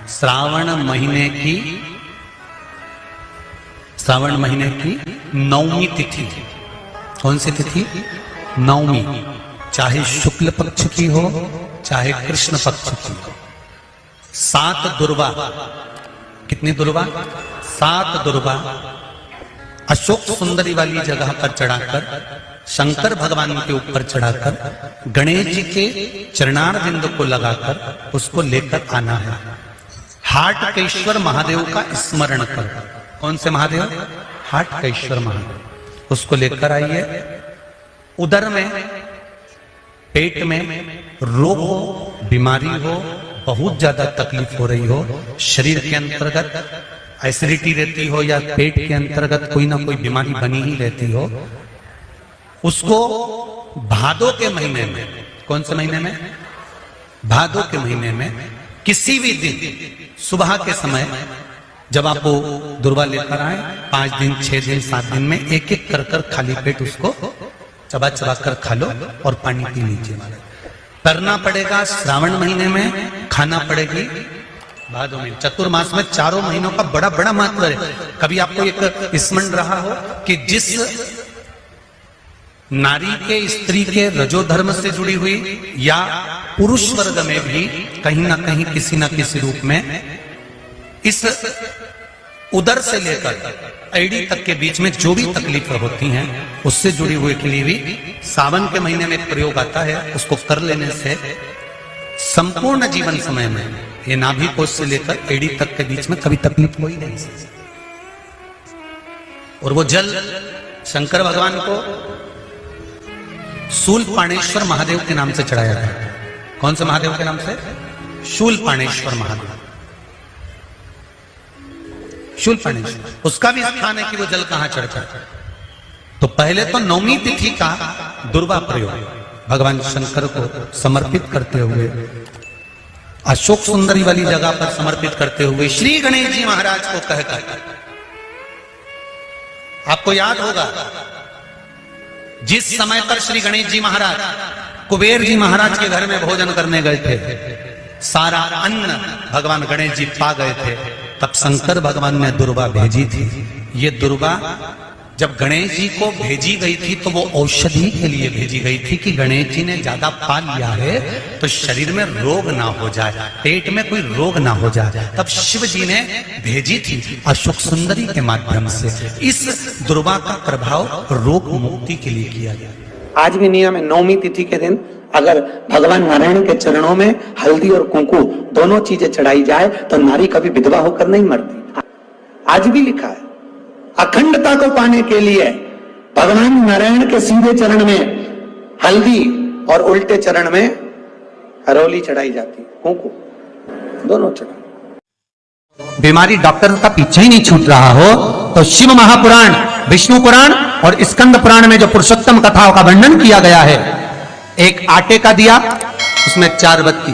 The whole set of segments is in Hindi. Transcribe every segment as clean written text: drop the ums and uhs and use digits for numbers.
श्रावण महीने की नवमी तिथि। कौन सी तिथि? नवमी। चाहे शुक्ल पक्ष की हो चाहे कृष्ण पक्ष की हो। 7 दुर्वा। कितनी दुर्वा? 7 दुर्वा अशोक सुंदरी वाली जगह पर चढ़ाकर, शंकर भगवान के ऊपर चढ़ाकर, गणेश जी के चरणारविंद को लगाकर उसको लेकर आना है। हाटकेश्वर महादेव का स्मरण कर। कौन से महादेव? हाटकेश्वर महादेव। उसको लेकर आइए। उदर में, पेट में रोग हो, बीमारी हो, बहुत ज्यादा तकलीफ हो रही हो, शरीर के अंतर्गत एसिडिटी रहती हो या पेट के अंतर्गत कोई ना कोई बीमारी बनी ही रहती हो, उसको भादों के महीने में, कौन से महीने में? भादों के महीने में किसी भी दिन सुबह के समय जब आप वो दुर्वा लेकर आए, 5 दिन, 6 दिन, 7 दिन में एक एक कर खाली पेट उसको चबा चबा कर खा लो और पानी पी लीजिए। करना पड़ेगा श्रावण महीने में, खाना पड़ेगी भादों में। चतुर्मास में चारों महीनों का बड़ा बड़ा महत्व है। कभी आपको एक स्मरण रहा हो कि जिस नारी के, स्त्री के रजोधर्म से जुड़ी हुई या पुरुष वर्ग में भी कहीं ना कहीं किसी ना किसी रूप में इस उदर से लेकर एड़ी तक के बीच में जो भी तकलीफ होती हैं उससे जुड़ी हुई के लिए भी सावन के महीने में एक प्रयोग आता है। उसको कर लेने से संपूर्ण जीवन समय में ये नाभि कोश से लेकर एड़ी तक के बीच में कभी तकलीफ हो ही नहीं सकती। और वो जल शंकर भगवान को शूलपाणेश्वर महादेव के नाम से चढ़ाया जाता है। कौन से महादेव के नाम से? शूलपाणेश्वर महादेव। शूलपाणेश्वर, उसका भी स्थान है कि वो जल कहां चढ़ता है। तो पहले तो नवमी तिथि का दुर्वा प्रयोग भगवान शंकर को समर्पित करते हुए, अशोक सुंदरी वाली जगह पर समर्पित करते हुए श्री गणेश जी महाराज को कहकर, आपको याद होगा जिस समय पर श्री गणेश जी महाराज कुबेर जी महाराज के घर में भोजन करने गए थे, सारा अन्न भगवान गणेश जी पा गए थे, तब शंकर भगवान ने दुर्वा भेजी थी। ये दुर्वा जब गणेश जी को भेजी गई थी तो वो औषधि के लिए भेजी गई थी कि गणेश जी ने ज्यादा पा लिया है तो शरीर में रोग ना हो जाए, पेट में कोई रोग ना हो जाए। तब शिव जी ने भेजी थी अशोक सुंदरी के माध्यम से। इस दुर्वा का प्रभाव रोग मुक्ति के लिए किया गया। आज भी नियम है, नवमी तिथि के दिन अगर भगवान नारायण के चरणों में हल्दी और कुंकू दोनों चीजें चढ़ाई जाए तो नारी कभी विधवा होकर नहीं मरती। आज भी लिखा है, अखंडता को पाने के लिए भगवान नारायण के सीधे चरण में हल्दी और उल्टे चरण में हरोली चढ़ाई जाती, कुंकू दोनों चढ़ाई। बीमारी डॉक्टर का पीछे ही नहीं छूट रहा हो तो शिव महापुराण, विष्णु पुराण और स्कंद पुराण में जो पुरुषोत्तम कथाओं का वर्णन किया गया है, एक आटे का दिया, उसमें 4 बत्ती,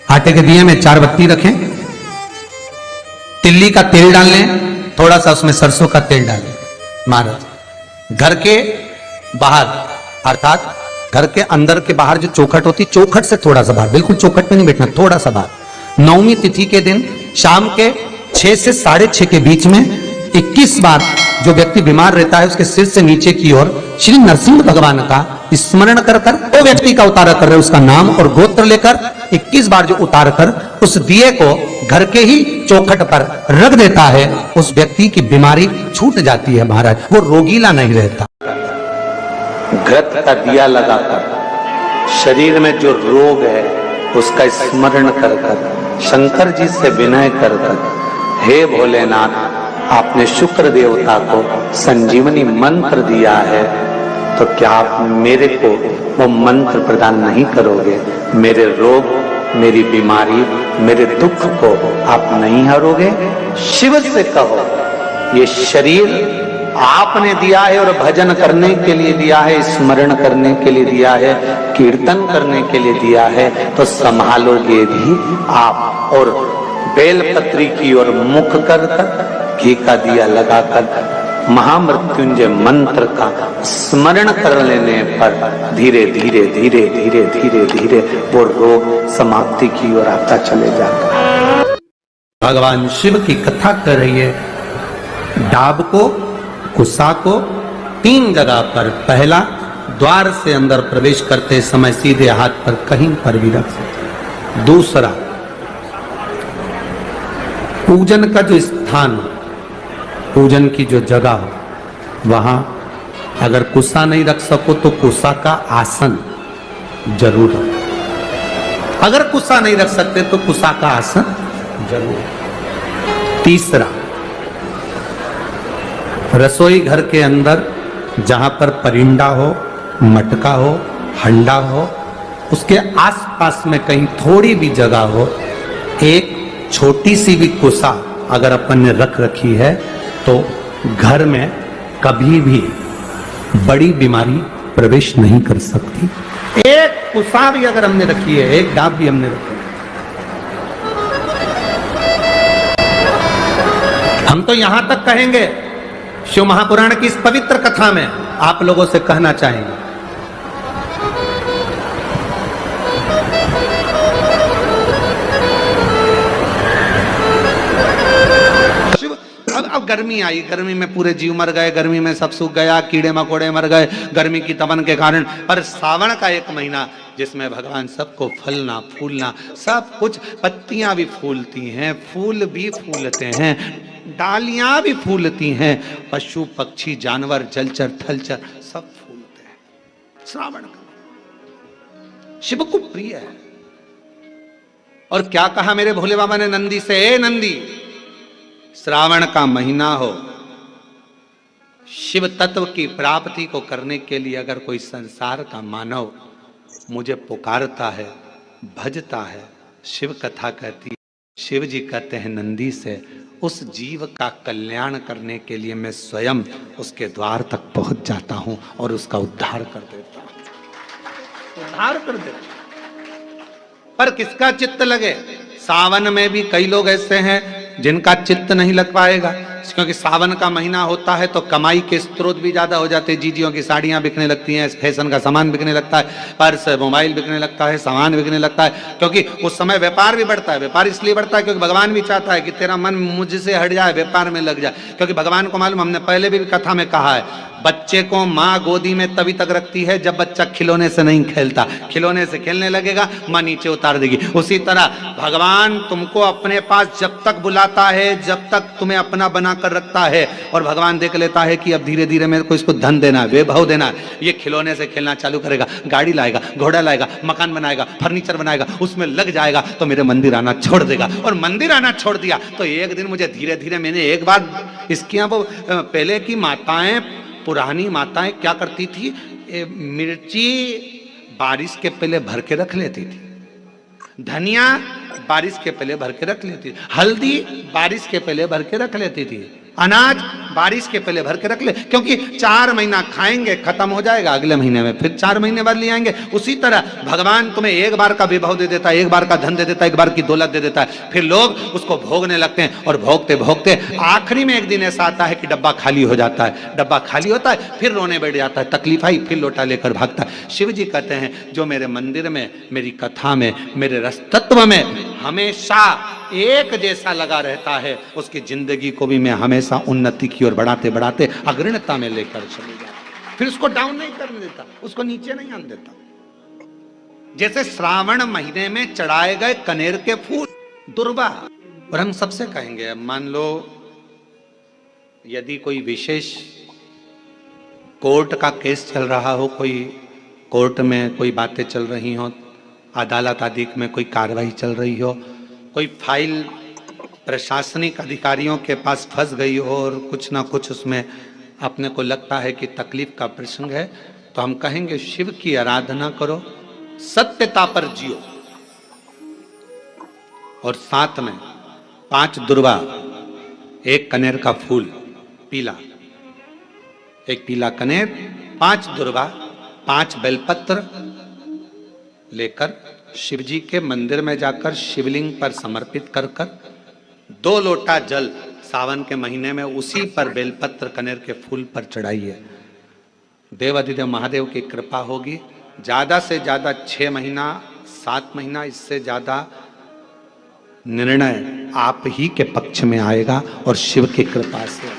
आटे के दिए में 4 बत्ती रखें, तिल्ली का तेल डाल लें, थोड़ा सा उसमें सरसों का तेल डालें। महाराज घर के बाहर, अर्थात घर के अंदर के बाहर जो चौखट होती, चौखट से थोड़ा सा बाहर, बिल्कुल चौखट में नहीं बैठना, थोड़ा सा बाहर, नवमी तिथि के दिन शाम के 6 से 6:30 के बीच में 21 बार जो व्यक्ति बीमार रहता है उसके सिर से नीचे की ओर श्री नरसिंह भगवान का स्मरण कर कर, वो व्यक्ति का उतारा कर रहे उसका नाम और गोत्र लेकर 21 बार जो उतार कर उस दिए को घर के ही चौखट पर रख देता है, उस व्यक्ति की बीमारी छूट जाती है महाराज, वो रोगीला नहीं रहता। घृत का दिया लगाकर शरीर में जो रोग है उसका स्मरण कर कर, शंकर जी से विनय कर कर, हे भोलेनाथ आपने शुक्र देवता को संजीवनी मंत्र दिया है तो क्या आप मेरे को वो मंत्र प्रदान नहीं करोगे? मेरे रोग, मेरी बीमारी, मेरे दुख को आप नहीं हरोगे? शिव से कहो, ये शरीर आपने दिया है और भजन करने के लिए दिया है, स्मरण करने के लिए दिया है, कीर्तन करने के लिए दिया है, तो संभालोगे भी आप। और बेलपत्री की ओर मुख कर कर, घी का दिया लगाकर महामृत्युंजय मंत्र का स्मरण कर लेने पर धीरे धीरे धीरे धीरे धीरे धीरे वो रोग समाप्ति की ओर आता चले जाता है। भगवान शिव की कथा कर रही है। डाब को, कुसा को 3 जगह पर, पहला द्वार से अंदर प्रवेश करते समय सीधे हाथ पर कहीं पर भी रख सकते। दूसरा, पूजन का जो स्थान हो, पूजन की जो जगह हो, वहां अगर कुसा नहीं रख सको तो कुसा का आसन जरूर रखो। अगर कुसा नहीं रख सकते तो कुसा का आसन जरूर। तीसरा, रसोई घर के अंदर जहां पर परिंदा हो, मटका हो, हंडा हो, उसके आसपास में कहीं थोड़ी भी जगह हो, एक छोटी सी भी कुसा अगर अपन ने रख रखी है तो घर में कभी भी बड़ी बीमारी प्रवेश नहीं कर सकती। एक कुसा भी अगर हमने रखी है, एक डाब भी हमने रखी है, हम तो यहां तक कहेंगे, शिव महापुराण की इस पवित्र कथा में आप लोगों से कहना चाहेंगे, अब गर्मी आई, गर्मी में पूरे जीव मर गए, गर्मी में सब सूख गया, कीड़े मकोड़े मर गए गर्मी की तपन के कारण। पर सावन का एक महीना जिसमें भगवान सबको फलना फूलना सब कुछ, पत्तियां भी फूलती हैं, फूल भी फूलते हैं, डालियां भी फूलती हैं, पशु पक्षी जानवर जलचर थलचर सब फूलते हैं। श्रावण का शिव को प्रिय है। और क्या कहा मेरे भोले बाबा ने नंदी से, ए नंदी, श्रावण का महीना हो, शिव तत्व की प्राप्ति को करने के लिए अगर कोई संसार का मानव मुझे पुकारता है, भजता है, शिव कथा कहती है, शिव जी कहते हैं नंदी से, उस जीव का कल्याण करने के लिए मैं स्वयं उसके द्वार तक पहुंच जाता हूं और उसका उद्धार कर देता हूं, उद्धार कर देता हूं। पर किसका चित्त लगे? सावन में भी कई लोग ऐसे हैं जिनका चित्त नहीं लग पाएगा, क्योंकि सावन का महीना होता है तो कमाई के स्रोत भी ज्यादा हो जाते हैं। जीजियों की साड़ियां बिकने लगती हैं, फैशन का सामान बिकने लगता है, पर्स मोबाइल बिकने लगता है, सामान बिकने लगता है, क्योंकि उस समय व्यापार भी बढ़ता है। व्यापार इसलिए बढ़ता है क्योंकि भगवान भी चाहता है कि तेरा मन मुझसे हट जाए, व्यापार में लग जाए। क्योंकि भगवान को मालूम, हमने पहले भी कथा में कहा है, बच्चे को माँ गोदी में तभी तक रखती है जब बच्चा खिलौने से नहीं खेलता, खिलौने से खेलने लगेगा माँ नीचे उतार देगी। उसी तरह भगवान तुमको अपने पास जब तक बुलाता है, जब तक तुम्हें अपना बना कर रखता है, और भगवान देख लेता है कि अब धीरे धीरे मेरे को इसको धन देना है, वैभव देना है, ये खिलौने से खेलना चालू करेगा, गाड़ी लाएगा, घोड़ा लाएगा, मकान बनाएगा, फर्नीचर बनाएगा, उसमें लग जाएगा तो मेरे मंदिर आना छोड़ देगा। और मंदिर आना छोड़ दिया तो एक दिन मुझे धीरे धीरे, मैंने एक बार इसके यहाँ वो पहले की माताएं, पुरानी माताएं क्या करती थी, मिर्ची बारिश के पहले भर के रख लेती थी, धनिया बारिश के पहले भर के रख लेती थी, हल्दी बारिश के पहले भर के रख लेती थी, अनाज बारिश के पहले भर के रख ले, क्योंकि 4 महीना खाएंगे खत्म हो जाएगा, अगले महीने में फिर 4 महीने बाद ले आएंगे। उसी तरह भगवान तुम्हें एक बार का विभव दे देता है, एक बार का धन दे देता है, एक बार की दौलत दे देता है, फिर लोग उसको भोगने लगते हैं, और भोगते भोगते आखिरी में एक दिन ऐसा आता है कि डब्बा खाली हो जाता है। डब्बा खाली होता है, फिर रोने बैठ जाता है, तकलीफ आई, फिर लोटा लेकर भागता है। शिव जी कहते हैं जो मेरे मंदिर में, मेरी कथा में, मेरे रस तत्व में हमेशा एक जैसा लगा रहता है, उसकी जिंदगी को भी मैं हमेशा उन्नति की ओर बढ़ाते बढ़ाते अग्रणता में लेकर चले जाता, फिर उसको डाउन नहीं करने देता, उसको नीचे नहीं आने देता। जैसे श्रावण महीने में चढ़ाए गए कनेर के फूल दुर्वा। और हम सबसे कहेंगे, मान लो यदि कोई विशेष कोर्ट का केस चल रहा हो, कोई कोर्ट में कोई बातें चल रही हो, अदालत आदि में कोई कार्रवाई चल रही हो, कोई फाइल प्रशासनिक अधिकारियों के पास फंस गई हो और कुछ ना कुछ उसमें अपने को लगता है कि तकलीफ का प्रसंग है, तो हम कहेंगे शिव की आराधना करो, सत्यता पर जियो, और साथ में 5 दुर्वा, 1 कनेर का फूल पीला, 1 पीला कनेर, 5 दुर्वा, 5 बेलपत्र लेकर शिव जी के मंदिर में जाकर शिवलिंग पर समर्पित कर 2 लोटा जल सावन के महीने में उसी पर बेलपत्र कनेर के फूल पर चढ़ाइए। देवाधिदेव महादेव की कृपा होगी। ज्यादा से ज्यादा 6 महीना 7 महीना, इससे ज्यादा निर्णय आप ही के पक्ष में आएगा और शिव की कृपा से।